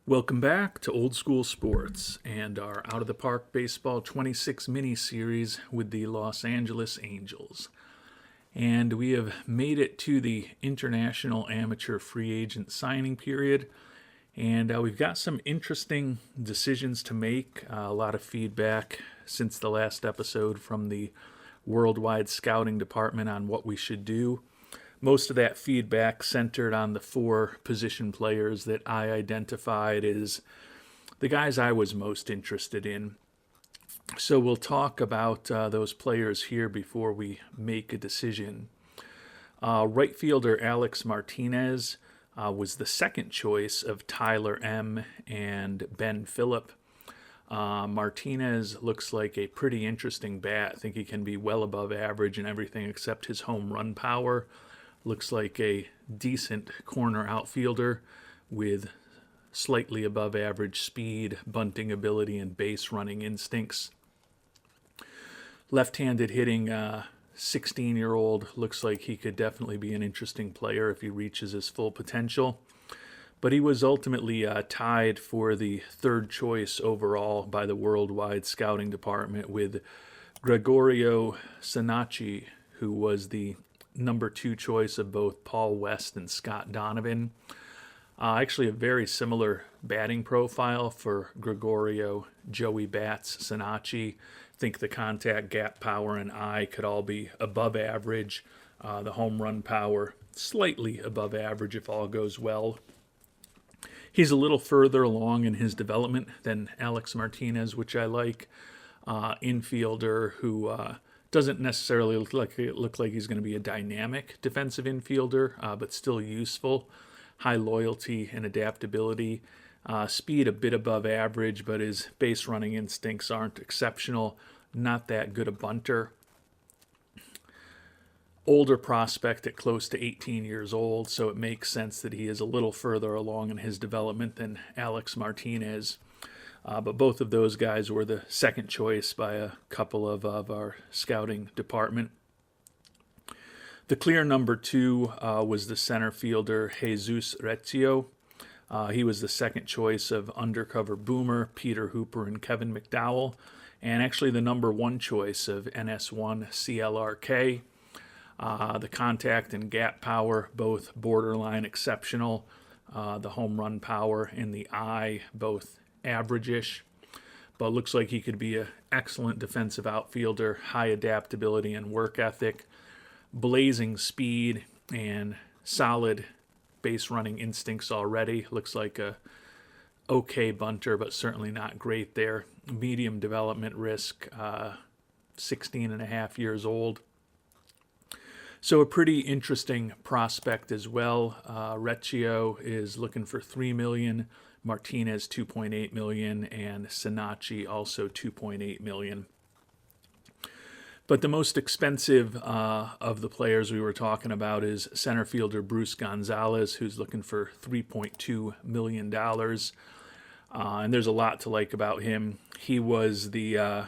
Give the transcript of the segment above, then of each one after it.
Welcome back to Old School Sports and our Out of the Park Baseball 26 mini series with the Los Angeles Angels. And we have made it to the international amateur free agent signing period. And we've got some interesting decisions to make. A lot of feedback since the last episode from the worldwide scouting department on what we should do. Most of that feedback centered on the four position players that I identified as the guys I was most interested in. So we'll talk about those players here before we make a decision. Right fielder Alex Martinez was the second choice of Tyler M. and Ben Phillip. Martinez looks like a pretty interesting bat. I think he can be well above average in everything except his home run power. Looks like a decent corner outfielder with slightly above average speed, bunting ability, and base running instincts. Left-handed hitting 16-year-old looks like he could definitely be an interesting player if he reaches his full potential. But he was ultimately tied for the third choice overall by the worldwide scouting department with Gregorio Sanacci, who was the number 2 choice of both Paul West and Scott Donovan. Actually, a very similar batting profile for Gregorio, Joey Bats, Sanacci. I think the contact, gap power, and eye could all be above average. The home run power, slightly above average if all goes well. He's a little further along in his development than Alex Martinez, which I like. Infielder who doesn't necessarily look like he's going to be a dynamic defensive infielder, but still useful. High loyalty and adaptability. Speed a bit above average, but his base running instincts aren't exceptional. Not that good a bunter. Older prospect at close to 18 years old, so it makes sense that he is a little further along in his development than Alex Martinez. But both of those guys were the second choice by a couple of our scouting department. The clear number 2 was the center fielder Jesus Rezio. He was the second choice of Undercover Boomer, Peter Hooper, and Kevin McDowell, and actually the number 1 choice of NS1 CLRK. The contact and gap power, both borderline exceptional. The home run power and the eye, both average-ish, but looks like he could be an excellent defensive outfielder, high adaptability and work ethic, blazing speed, and solid base running instincts already. Looks like a okay bunter, but certainly not great there. Medium development risk, 16 and a half years old. So a pretty interesting prospect as well. Recchio is looking for $3 million. Martinez $2.8 million, and Sanacci also $2.8 million. But the most expensive of the players we were talking about is center fielder Bruce Gonzalez, who's looking for $3.2 million. And there's a lot to like about him. He was the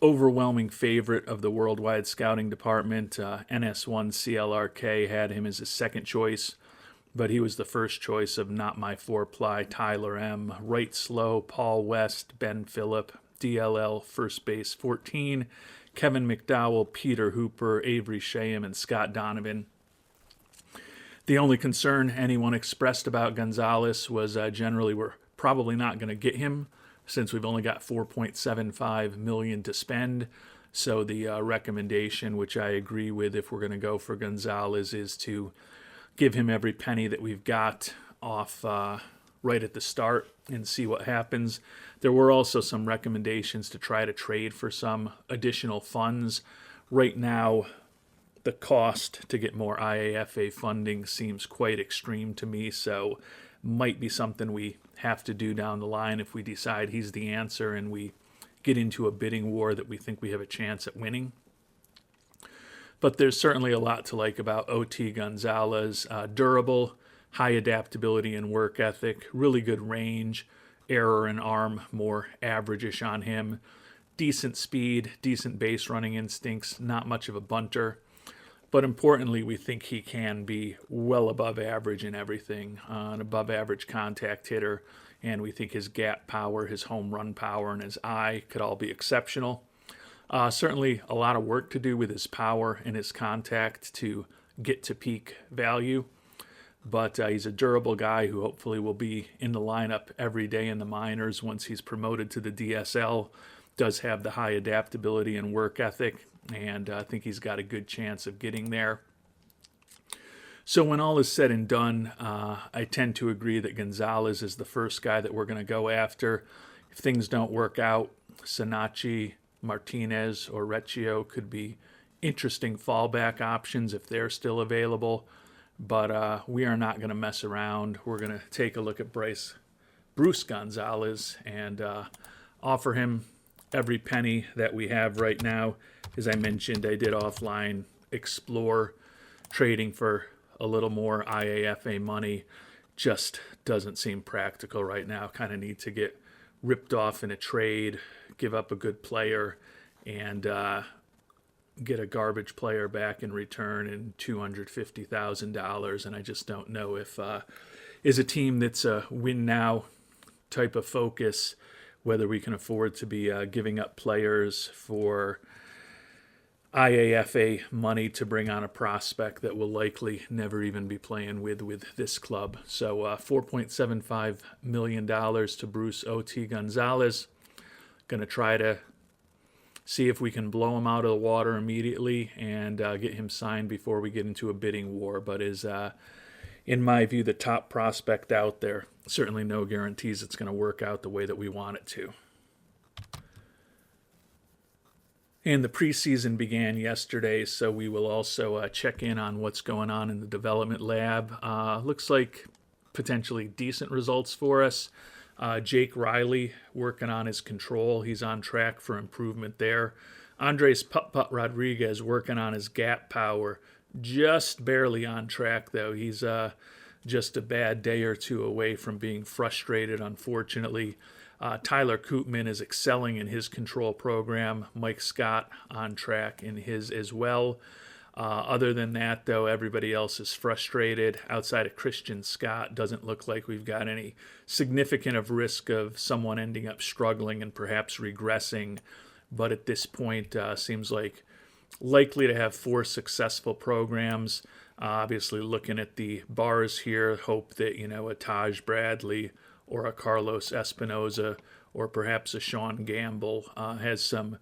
overwhelming favorite of the worldwide scouting department. NS1 CLRK had him as his second choice, but he was the first choice of Not My Four-Ply, Tyler M., Right Slow, Paul West, Ben Phillip, DLL, First Base 14, Kevin McDowell, Peter Hooper, Avery Shayham, and Scott Donovan. The only concern anyone expressed about Gonzalez was generally we're probably not going to get him since we've only got $4.75 million to spend. So the recommendation, which I agree with if we're going to go for Gonzalez, is to give him every penny that we've got off right at the start and see what happens. There were also some recommendations to try to trade for some additional funds. Right now, the cost to get more IAFA funding seems quite extreme to me, so might be something we have to do down the line if we decide he's the answer and we get into a bidding war that we think we have a chance at winning. But there's certainly a lot to like about O.T. Gonzalez. Durable, high adaptability and work ethic, really good range, error and arm more average-ish on him. Decent speed, decent base running instincts, not much of a bunter. But importantly, we think he can be well above average in everything, an above average contact hitter. And we think his gap power, his home run power, and his eye could all be exceptional. Certainly a lot of work to do with his power and his contact to get to peak value. But he's a durable guy who hopefully will be in the lineup every day in the minors once he's promoted to the DSL. Does have the high adaptability and work ethic, and I think he's got a good chance of getting there. So when all is said and done, I tend to agree that Gonzalez is the first guy that we're going to go after. If things don't work out, Sanachi, Martinez, or Recchio could be interesting fallback options if they're still available. But we are not going to mess around. We're going to take a look at Bruce Gonzalez and offer him every penny that we have right now. As I mentioned, I did offline explore trading for a little more IAFA money. Just doesn't seem practical right now. Kind of need to get ripped off in a trade, give up a good player, and get a garbage player back in return in $250,000. And I just don't know if is a team that's a win now type of focus, whether we can afford to be giving up players for IAFA money to bring on a prospect that will likely never even be playing with this club. So $4.75 million to Bruce O.T. Gonzalez. Going to try to see if we can blow him out of the water immediately and get him signed before we get into a bidding war. But is, in my view, the top prospect out there. Certainly no guarantees it's going to work out the way that we want it to. And the preseason began yesterday, so we will also check in on what's going on in the development lab. Looks like potentially decent results for us. Jake Riley working on his control. He's on track for improvement there. Andres Putt-Putt Rodriguez working on his gap power. Just barely on track, though. He's just a bad day or two away from being frustrated, unfortunately. Tyler Koopman is excelling in his control program. Mike Scott on track in his as well. Other than that, though, everybody else is frustrated. Outside of Christian Scott, doesn't look like we've got any significant of risk of someone ending up struggling and perhaps regressing. But at this point, seems like likely to have 4 successful programs. Obviously, looking at the bars here, hope that, a Taj Bradley or a Carlos Espinoza or perhaps a Sean Gamble has some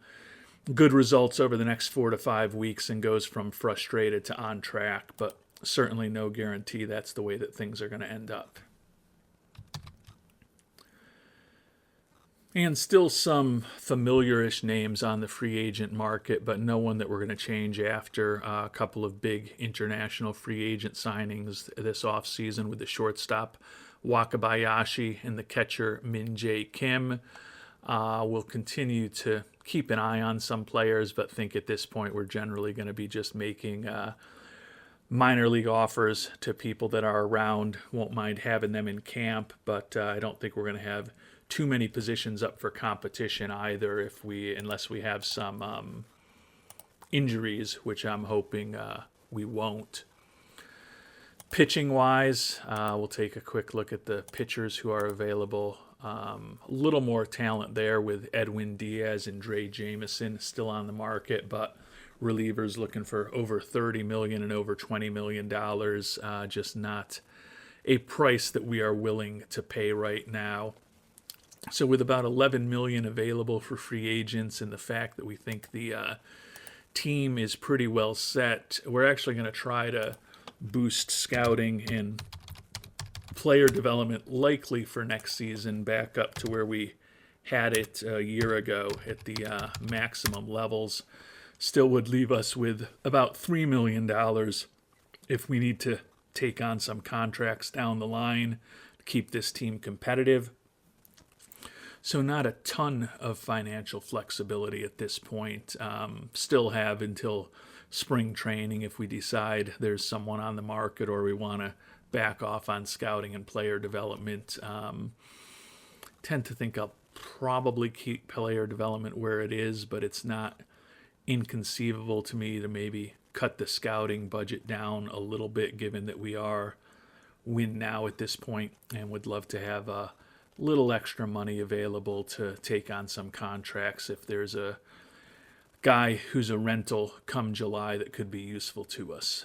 good results over the next 4 to 5 weeks and goes from frustrated to on track, but certainly no guarantee that's the way that things are going to end up. And still some familiar-ish names on the free agent market, but no one that we're going to change after a couple of big international free agent signings this offseason with the shortstop Wakabayashi and the catcher Min-Jae Kim. We'll continue to keep an eye on some players, but think at this point we're generally going to be just making minor league offers to people that are around. Won't mind having them in camp, but I don't think we're going to have too many positions up for competition either unless we have some injuries, which I'm hoping we won't. Pitching-wise, we'll take a quick look at the pitchers who are available. A little more talent there with Edwin Diaz and Dre Jameson still on the market, but relievers looking for over $30 million and over $20 million, just not a price that we are willing to pay right now. So with about $11 million available for free agents and the fact that we think the team is pretty well set, we're actually going to try to boost scouting and player development likely for next season back up to where we had it a year ago at the maximum levels. Still would leave us with about $3 million if we need to take on some contracts down the line to keep this team competitive. So not a ton of financial flexibility at this point. Still have until spring training if we decide there's someone on the market or we want to back off on scouting and player development. Tend to think I'll probably keep player development where it is, but it's not inconceivable to me to maybe cut the scouting budget down a little bit, given that we are win now at this point, and would love to have a little extra money available to take on some contracts if there's a guy who's a rental come July that could be useful to us.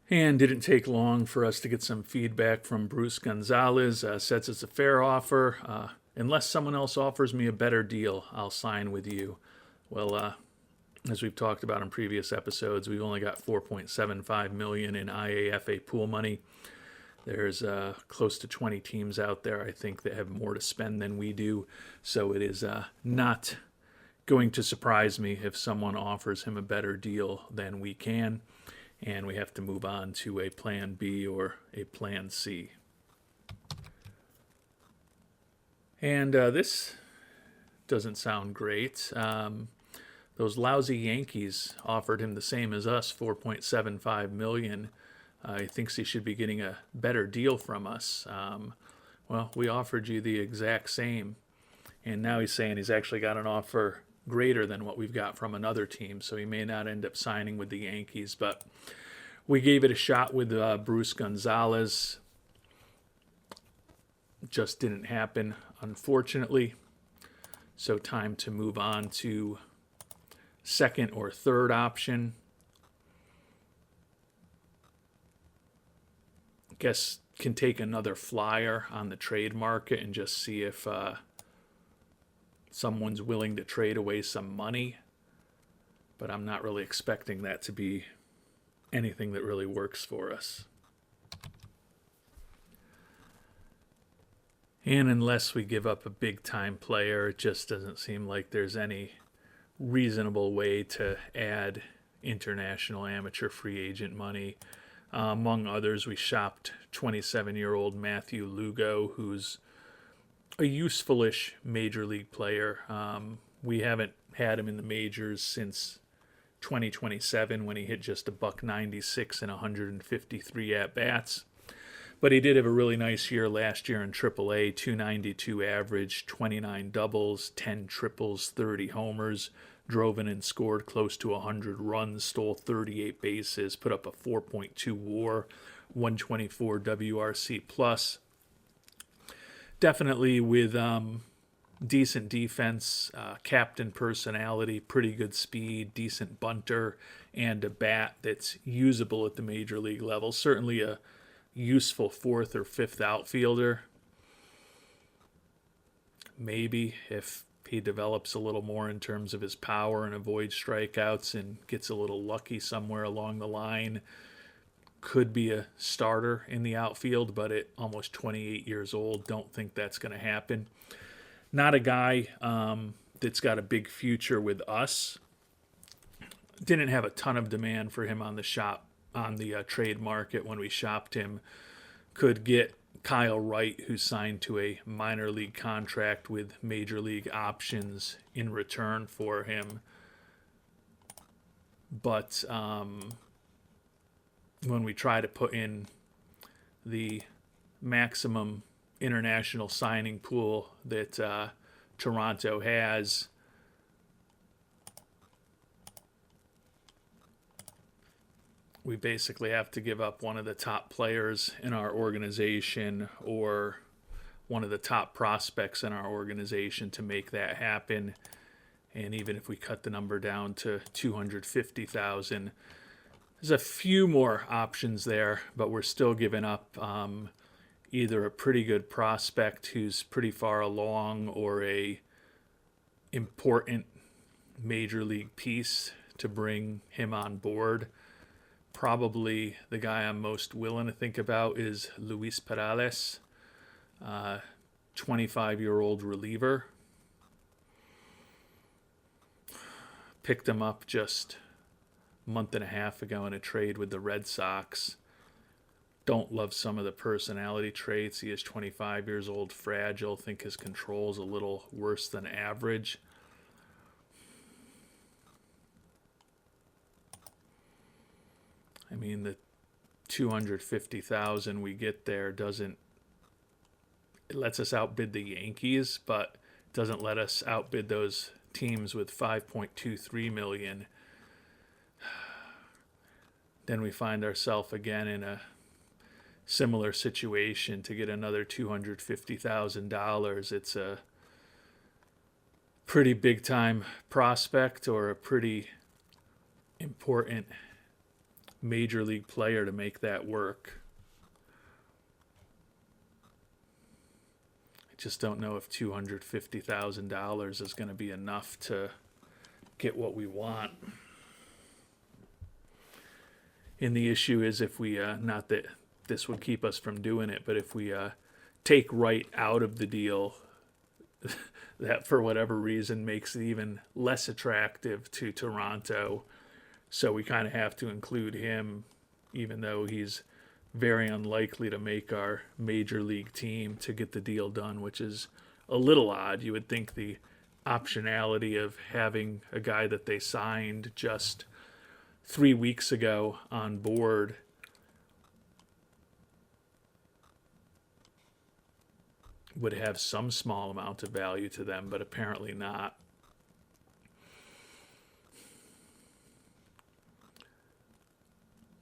And didn't take long for us to get some feedback from Bruce Gonzalez. Says it's a fair offer. Unless someone else offers me a better deal, I'll sign with you. Well, as we've talked about in previous episodes, we've only got $4.75 million in IAFA pool money. There's close to 20 teams out there, I think, that have more to spend than we do. So it is not going to surprise me if someone offers him a better deal than we can, and we have to move on to a plan B or a plan C. And this doesn't sound great. Those lousy Yankees offered him the same as us, $4.75 million. He thinks he should be getting a better deal from us. Well, we offered you the exact same, and now he's saying he's actually got an offer greater than what we've got from another team, so he may not end up signing with the Yankees, but we gave it a shot with Bruce Gonzalez. Just didn't happen, unfortunately. So time to move on to second or third option. Guess can take another flyer on the trade market and just see if someone's willing to trade away some money. But I'm not really expecting that to be anything that really works for us. And unless we give up a big-time player, it just doesn't seem like there's any reasonable way to add international amateur free agent money. Among others, we shopped 27-year-old Matthew Lugo, who's a useful-ish major league player. We haven't had him in the majors since 2027 when he hit just a $196 and 153 at-bats. But he did have a really nice year last year in AAA, 292 average, 29 doubles, 10 triples, 30 homers, drove in and scored close to 100 runs, stole 38 bases, put up a 4.2 WAR, 124 WRC plus. Definitely with decent defense, captain personality, pretty good speed, decent bunter, and a bat that's usable at the major league level. Certainly a useful fourth or fifth outfielder. Maybe if he develops a little more in terms of his power and avoids strikeouts and gets a little lucky somewhere along the line, could be a starter in the outfield, but at almost 28 years old, don't think that's going to happen. Not a guy that's got a big future with us. Didn't have a ton of demand for him on the trade market when we shopped him. Could get Kyle Wright, who's signed to a minor league contract with major league options in return for him. But when we try to put in the maximum international signing pool that Toronto has, we basically have to give up one of the top players in our organization or one of the top prospects in our organization to make that happen. And even if we cut the number down to $250,000, there's a few more options there, but we're still giving up either a pretty good prospect who's pretty far along or a important major league piece to bring him on board. Probably the guy I'm most willing to think about is Luis Perales, 25-year-old reliever. Picked him up just a month and a half ago in a trade with the Red Sox. Don't love some of the personality traits. He is 25 years old, fragile. Think his control's a little worse than average. I mean, the $250,000 we get there it lets us outbid the Yankees, but doesn't let us outbid those teams with 5.23 million, then we find ourselves again in a similar situation. To get another $250,000, it's a pretty big time prospect or a pretty important major league player to make that work. I just don't know if $250,000 is going to be enough to get what we want. And the issue is, if we, not that this would keep us from doing it, but if we take Wright out of the deal, that for whatever reason makes it even less attractive to Toronto. So we kind of have to include him, even though he's very unlikely to make our major league team to get the deal done, which is a little odd. You would think the optionality of having a guy that they signed just 3 weeks ago on board would have some small amount of value to them, but apparently not.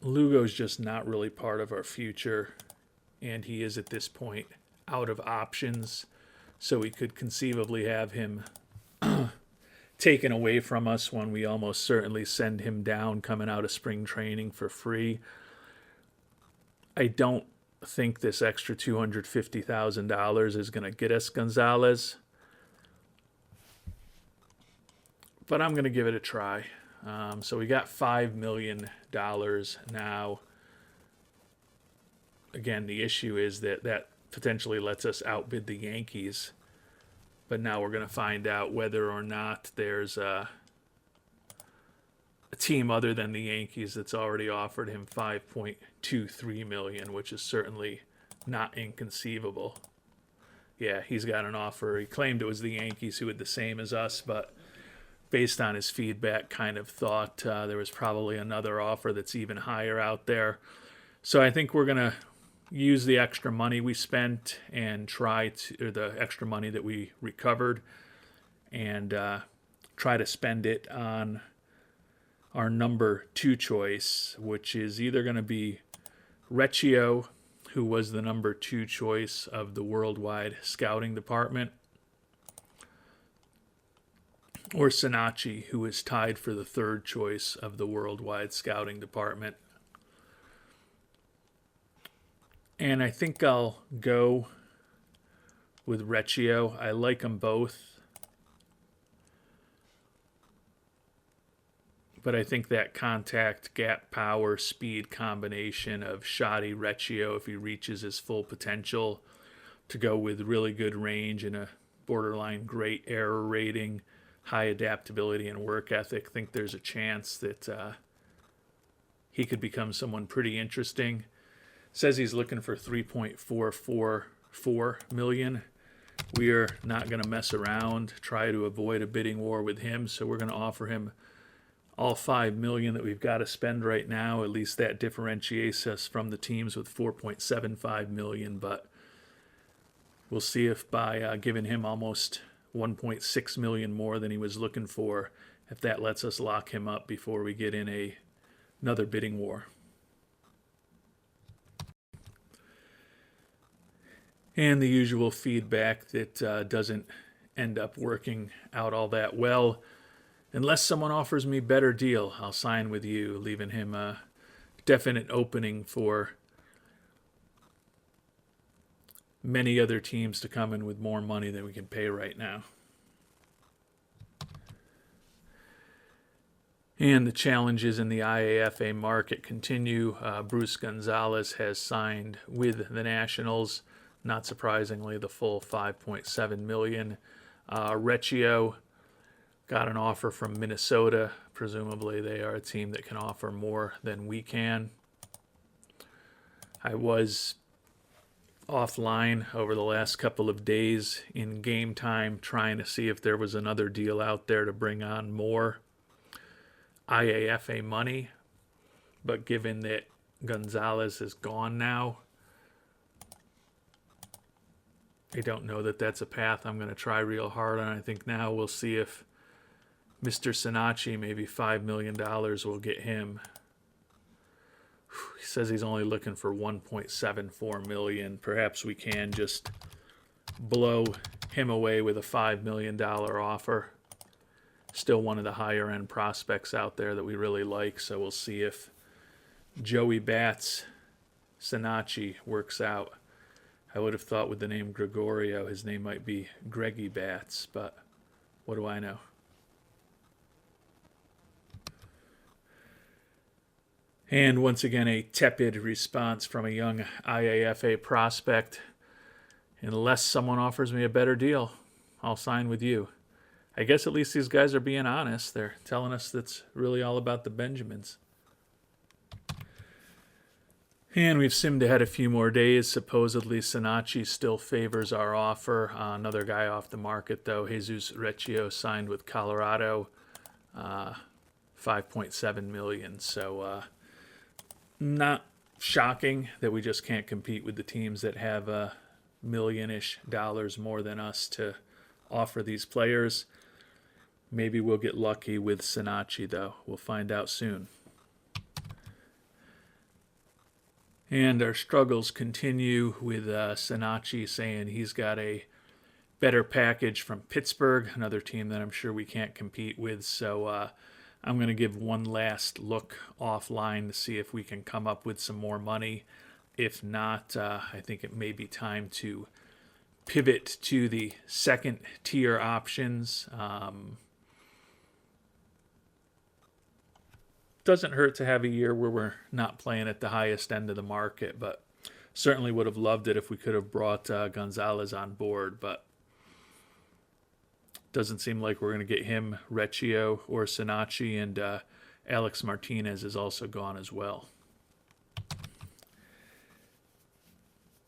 Lugo's just not really part of our future, and he is at this point out of options, so we could conceivably have him taken away from us when we almost certainly send him down coming out of spring training for free. I don't think this extra $250,000 is going to get us Gonzalez, but I'm going to give it a try. So we got $5 million now. Again, the issue is that potentially lets us outbid the Yankees, but now we're going to find out whether or not there's a team other than the Yankees that's already offered him $5.23 million, which is certainly not inconceivable. Yeah, he's got an offer. He claimed it was the Yankees who had the same as us, but based on his feedback, kind of thought there was probably another offer that's even higher out there. So I think we're going to use the extra money we spent and or the extra money that we recovered, and try to spend it on our number 2 choice, which is either going to be Recchio, who was the number 2 choice of the worldwide scouting department, or Sinacci, who is tied for the 3rd choice of the worldwide scouting department. And I think I'll go with Recchio. I like them both, but I think that contact, gap, power, speed combination of shoddy Recchio, if he reaches his full potential, to go with really good range and a borderline great error rating, high adaptability and work ethic, I think there's a chance that he could become someone pretty interesting. Says he's looking for $3.444 million. We are not going to mess around, try to avoid a bidding war with him, so we're going to offer him all $5 million that we've got to spend right now. At least that differentiates us from the teams with $4.75 million, but we'll see if by giving him almost $1.6 million more than he was looking for, if that lets us lock him up before we get in another bidding war. And the usual feedback that doesn't end up working out all that well. Unless someone offers me a better deal, I'll sign with you, leaving him a definite opening for many other teams to come in with more money than we can pay right now. And the challenges in the IAFA market continue. Bruce Gonzalez has signed with the Nationals, not surprisingly, the full $5.7 million. Recchio got an offer from Minnesota. Presumably they are a team that can offer more than we can. I was offline over the last couple of days in game time trying to see if there was another deal out there to bring on more IAFA money. But given that Gonzalez is gone now, I don't know that that's a path I'm going to try real hard on. I think now we'll see if Mr. Sinacci, maybe $5 million will get him. He says he's only looking for 1.74 million. Perhaps we can just blow him away with a $5 million offer. Still one of the higher end prospects out there that we really like, so we'll see if Joey Bats Sinacci works out. I would have thought with the name Gregorio, his name might be Greggy Bats, but what do I know? And once again, a tepid response from a young IAFA prospect. Unless someone offers me a better deal, I'll sign with you. I guess at least these guys are being honest. They're telling us that's really all about the Benjamins. And we've simmed ahead a few more days. Supposedly, Sinacci still favors our offer. Another guy off the market, though, Jesus Recchio, signed with Colorado, $5.7 million. So not shocking that we just can't compete with the teams that have $1 million-ish more than us to offer these players. Maybe we'll get lucky with Sinacci, though. We'll find out soon. And our struggles continue with Sinacci saying he's got a better package from Pittsburgh, another team that I'm sure we can't compete with. So I'm going to give one last look offline to see if we can come up with some more money. If not, I think it may be time to pivot to the second tier options. Doesn't hurt to have a year where we're not playing at the highest end of the market, but certainly would have loved it if we could have brought Gonzalez on board, but doesn't seem like we're going to get him, Recchio, or Sinacci, and Alex Martinez is also gone as well.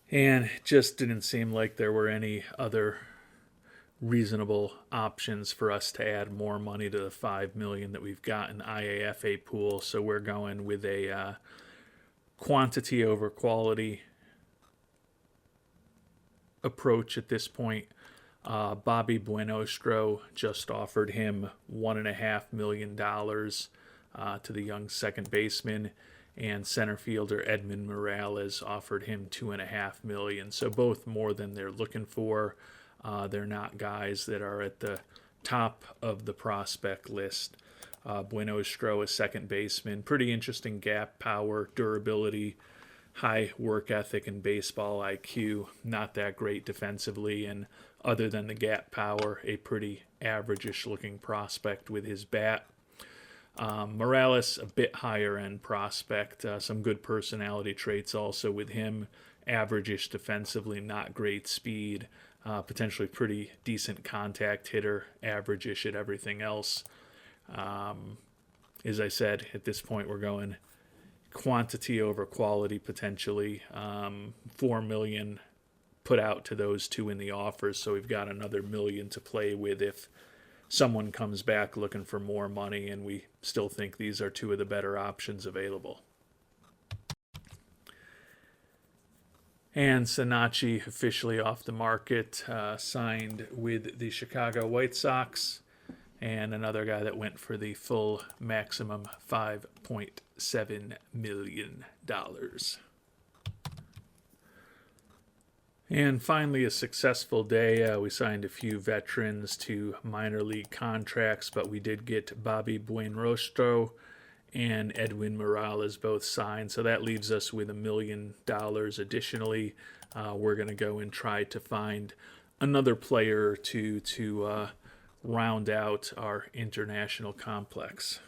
And it just didn't seem like there were any other reasonable options for us to add more money to the $5 million that we've got in the IAFA pool. So we're going with a quantity over quality approach at this point. Bobby Buenostro just offered him $1.5 million to the young second baseman, and center fielder Edwin Morales offered him $2.5 million. So both more than they're looking for. They're not guys that are at the top of the prospect list. Buenostro, a second baseman, pretty interesting gap power, durability, high work ethic, and baseball IQ. Not that great defensively, and other than the gap power, a pretty average-ish looking prospect with his bat. Morales, a bit higher end prospect, some good personality traits also with him. Average-ish defensively, not great speed. Potentially pretty decent contact hitter, average-ish at everything else. As I said, at this point we're going quantity over quality potentially. $4 million put out to those two in the offers, so we've got another $1 million to play with if someone comes back looking for more money, and we still think these are two of the better options available. And Sinacci officially off the market, signed with the Chicago White Sox, and another guy that went for the full maximum $5.7 million. And finally, a successful day. We signed a few veterans to minor league contracts, but we did get Bobby Buenostro and Edwin Morales both signed, so that leaves us with $1 million additionally. We're going to go and try to find another player to round out our international complex.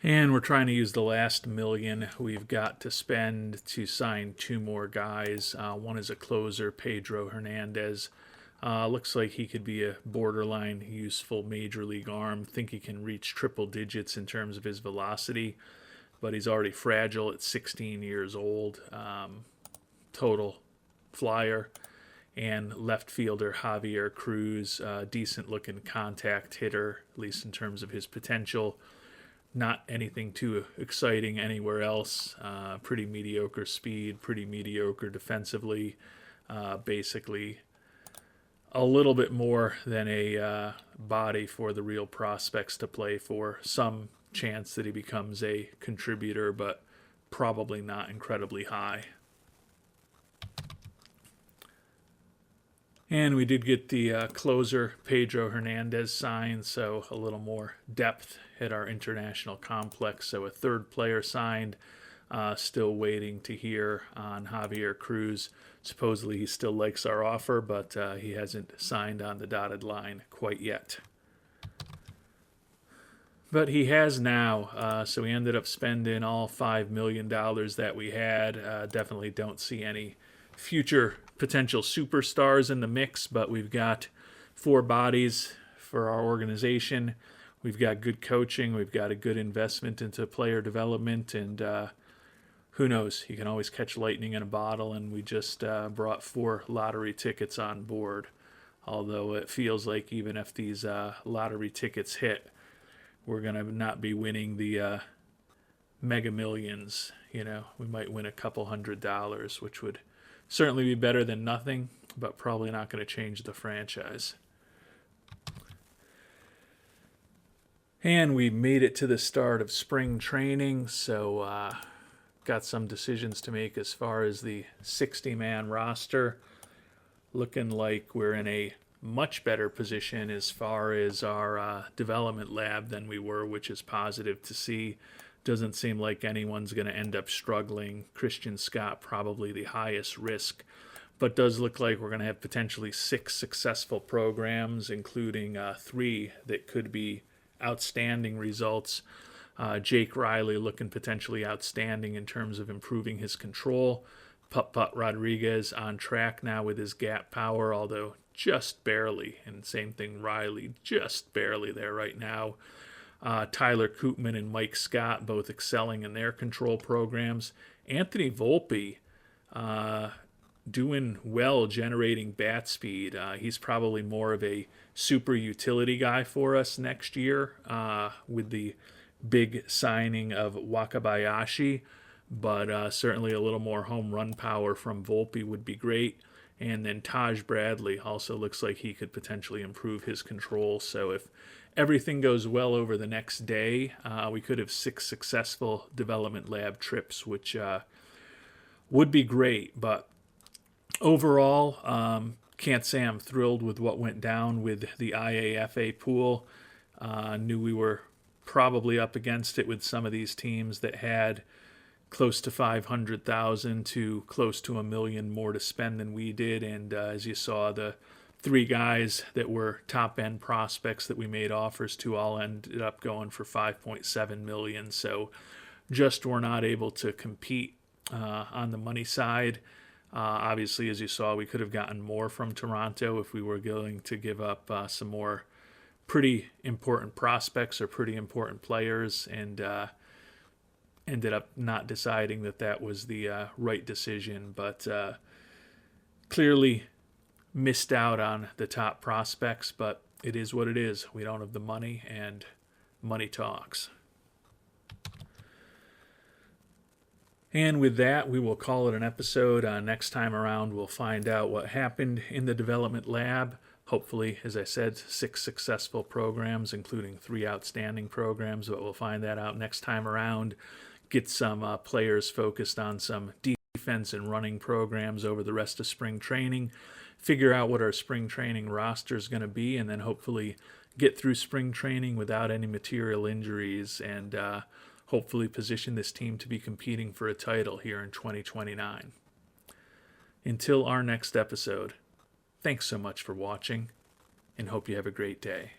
And we're trying to use the last $1 million we've got to spend to sign two more guys. One is a closer, Pedro Hernandez. Looks like he could be a borderline useful major league arm. Think he can reach triple digits in terms of his velocity, but he's already fragile at 16 years old. Total flyer. And left fielder Javier Cruz, decent looking contact hitter, at least in terms of his potential. Not anything too exciting anywhere else. Pretty mediocre speed, pretty mediocre defensively. Basically a little bit more than a body for the real prospects to play for. Some chance that he becomes a contributor, but probably not incredibly high. And we did get the closer, Pedro Hernandez, signed, so a little more depth at our international complex. So a third player signed. Still waiting to hear on Javier Cruz. Supposedly he still likes our offer, but he hasn't signed on the dotted line quite yet. But he has now, so we ended up spending all $5 million that we had. Definitely don't see any future potential superstars in the mix, but we've got 4 bodies for our organization. We've got good coaching. We've got a good investment into player development, and who knows? You can always catch lightning in a bottle, and we just brought 4 lottery tickets on board. Although it feels like even if these lottery tickets hit, we're going to not be winning the Mega Millions. You know, we might win a couple $100, which would certainly be better than nothing, but probably not going to change the franchise. And we made it to the start of spring training, so got some decisions to make as far as the 60-man roster. Looking like we're in a much better position as far as our development lab than we were, which is positive to see. Doesn't seem like anyone's going to end up struggling. Christian Scott probably the highest risk, but does look like we're going to have potentially 6 successful programs, including 3 that could be outstanding results. Jake Riley looking potentially outstanding in terms of improving his control. Putt Rodriguez on track now with his gap power, although just barely. And same thing, Riley, just barely there right now. Tyler Koopman and Mike Scott both excelling in their control programs. Anthony Volpe doing well, generating bat speed. He's probably more of a super utility guy for us next year with the big signing of Wakabayashi, but certainly a little more home run power from Volpe would be great. And then Taj Bradley also looks like he could potentially improve his control. So if everything goes well over the next day, we could have 6 successful development lab trips, which would be great. But overall, can't say I'm thrilled with what went down with the IAFA pool. Knew we were probably up against it with some of these teams that had close to 500,000 to close to $1 million more to spend than we did. And as you saw, the 3 guys that were top end prospects that we made offers to all ended up going for 5.7 million. So just were not able to compete on the money side. Obviously, as you saw, we could have gotten more from Toronto if we were going to give up some more pretty important prospects or pretty important players, and ended up not deciding that that was the right decision, but clearly missed out on the top prospects, but it is what it is. We don't have the money, and money talks. And with that, we will call it an episode. Next time around, we'll find out what happened in the development lab. Hopefully, as I said, 6 successful programs, including 3 outstanding programs, but we'll find that out next time around. Get some players focused on some defense and running programs over the rest of spring training. Figure out what our spring training roster is going to be, and then hopefully get through spring training without any material injuries, and hopefully position this team to be competing for a title here in 2029. Until our next episode, thanks so much for watching, and hope you have a great day.